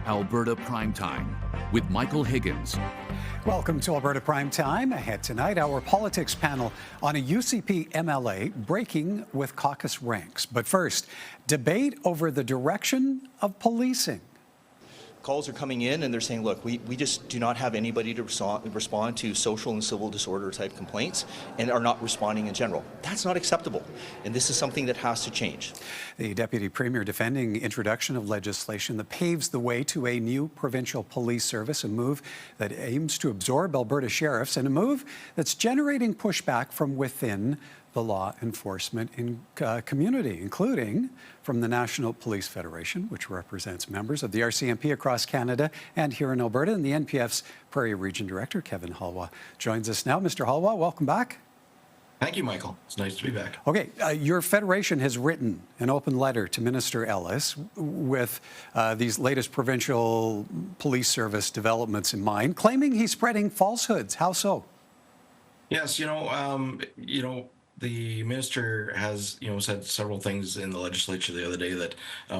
Alberta Primetime with Michael Higgins. Welcome to Alberta Primetime. Ahead tonight, our politics panel on a UCP MLA breaking with caucus ranks. But first, debate over the direction of policing. Calls are coming in and they're saying, look, we just do not have anybody to respond to social and civil disorder type complaints and are not responding in general. That's not acceptable. And this is something that has to change. The Deputy Premier defending introduction of legislation that paves the way to a new provincial police service, a move that aims to absorb Alberta sheriffs and a move that's generating pushback from within the law enforcement community, including from the National Police Federation, which represents members of the RCMP across Canada and here in Alberta, and the NPF's Prairie Region Director, Kevin Halwa, joins us now. Mr. Halwa, welcome back. Thank you, Michael. It's nice to be back. Okay, your federation has written an open letter to Minister Ellis with these latest provincial police service developments in mind, claiming he's spreading falsehoods. How so? Yes, the minister has, said several things in the legislature the other day that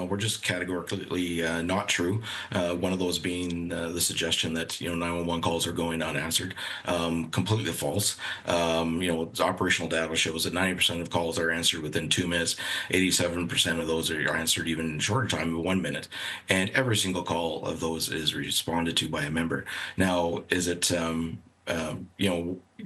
were just categorically not true. One of those being the suggestion that 911 calls are going unanswered. Completely false. Operational data shows that 90% of calls are answered within 2 minutes. 87% of those are answered even in shorter time of 1 minute, and every single call of those is responded to by a member. Now, is it?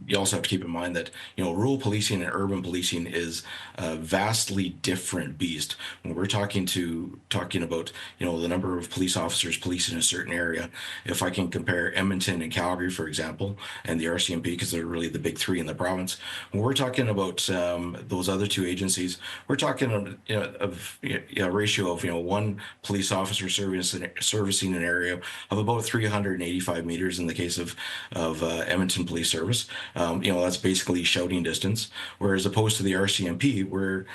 You also have to keep in mind that rural policing and urban policing is a vastly different beast. When we're talking about the number of police officers policing a certain area, if I can compare Edmonton and Calgary, for example, and the RCMP, because they're really the big three in the province, when we're talking about those other two agencies, we're talking of a ratio of one police officer servicing an area of about 385 meters in the case of Edmonton Police Service. That's basically shouting distance, whereas opposed to the RCMP, where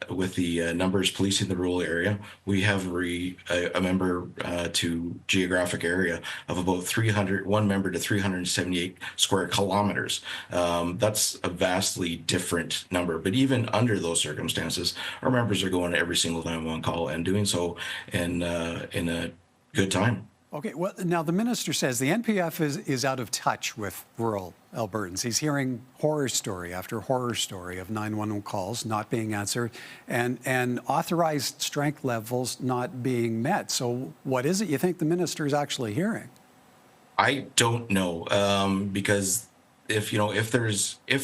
with the numbers policing the rural area, we have a member to geographic area of about 1 member to 378 square kilometers. That's a vastly different number. But even under those circumstances, our members are going to every single 911 call and doing so in a good time. Okay, well, now the minister says the NPF is out of touch with rural Albertans. He's hearing horror story after horror story of 911 calls not being answered and authorized strength levels not being met. So what is it you think the minister is actually hearing? I don't know, because if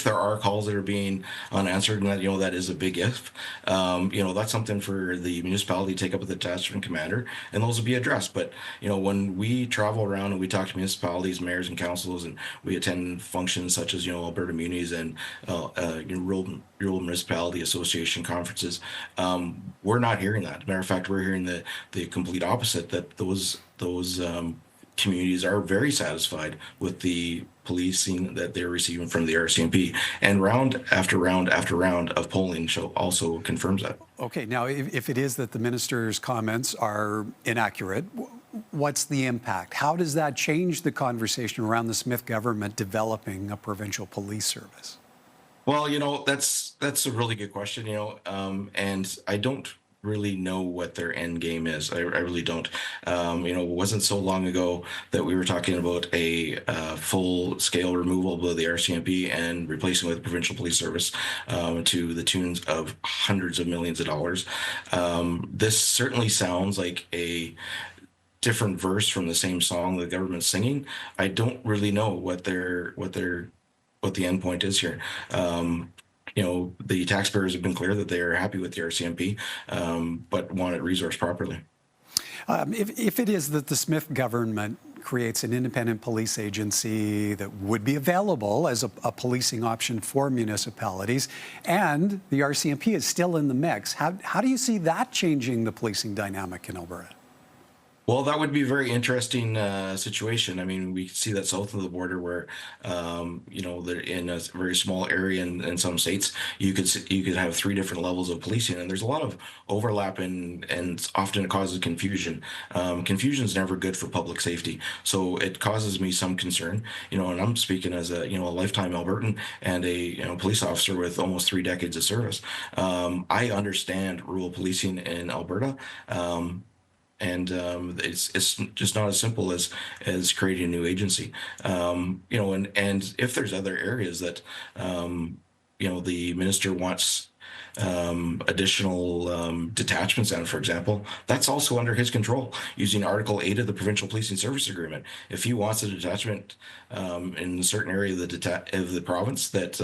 there are calls that are being unanswered, and that is a big if, that's something for the municipality to take up with the detachment commander, and those will be addressed. But when we travel around and we talk to municipalities, mayors, and councils, and we attend functions such as Alberta Munis and Rural Municipality Association conferences, we're not hearing that. Matter of fact, we're hearing the complete opposite. That those communities are very satisfied with the policing that they're receiving from the RCMP, and round after round after round of polling also confirms that. Okay, now if it is that the minister's comments are inaccurate, what's the impact? How does that change the conversation around the Smith government developing a provincial police service? Well, that's a really good question, and I don't really know what their end game is. I really don't. It wasn't so long ago that we were talking about a full-scale removal of the RCMP and replacing with the provincial police service to the tunes of hundreds of millions of dollars. This certainly sounds like a different verse from the same song the government's singing. I don't really know what the end point is here. The taxpayers have been clear that they are happy with the RCMP, but want it resourced properly. If it is that the Smith government creates an independent police agency that would be available as a policing option for municipalities, and the RCMP is still in the mix, how do you see that changing the policing dynamic in Alberta? Well, that would be a very interesting situation. I mean, we see that south of the border where, they're in a very small area in some states, you could have 3 different levels of policing, and there's a lot of overlap and often it causes confusion. Confusion is never good for public safety, so it causes me some concern. And I'm speaking as a lifetime Albertan and a police officer with almost 3 decades of service. I understand rural policing in Alberta. And it's just not as simple as creating a new agency. And if there's other areas that the minister wants additional detachments on, for example, that's also under his control using Article 8 of the Provincial Policing Service Agreement. If he wants a detachment in a certain area of the province that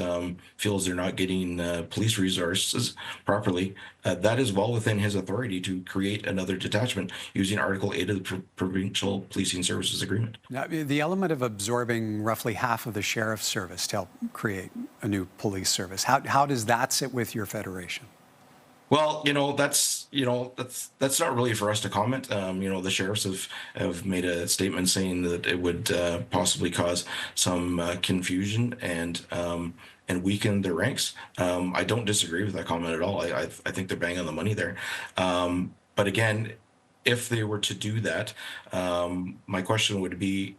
feels they're not getting police resources properly, that is well within his authority to create another detachment using Article 8 of the Provincial Policing Services Agreement. Now, the element of absorbing roughly half of the sheriff's service to help create a new police service, how does that sit with your federation? Well, that's not really for us to comment. The sheriffs have made a statement saying that it would possibly cause some confusion and weaken their ranks. I don't disagree with that comment at all. I think they're bang on the money there. But again, if they were to do that, my question would be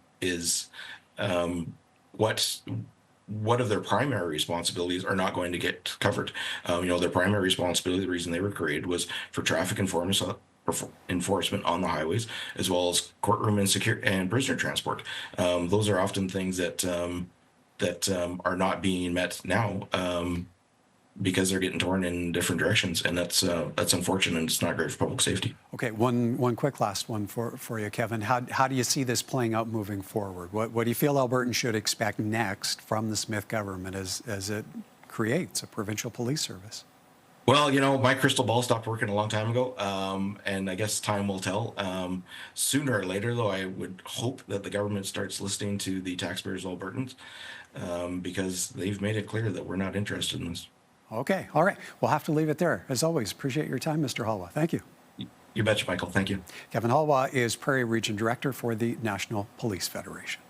what of their primary responsibilities are not going to get covered? Their primary responsibility, the reason they were created, was for traffic enforcement on the highways, as well as courtroom and prisoner transport. Those are often things that are not being met now because they're getting torn in different directions, and that's unfortunate. And it's not great for public safety. Okay, one quick last one for you, Kevin. How do you see this playing out moving forward? What do you feel Albertans should expect next from the Smith government as it creates a provincial police service? Well, my crystal ball stopped working a long time ago, and I guess time will tell. Sooner or later, though, I would hope that the government starts listening to the taxpayers of Albertans, because they've made it clear that we're not interested in this. Okay, all right. We'll have to leave it there. As always, appreciate your time, Mr. Halwa. Thank you. You betcha, Michael. Thank you. Kevin Halwa is Prairie Region Director for the National Police Federation.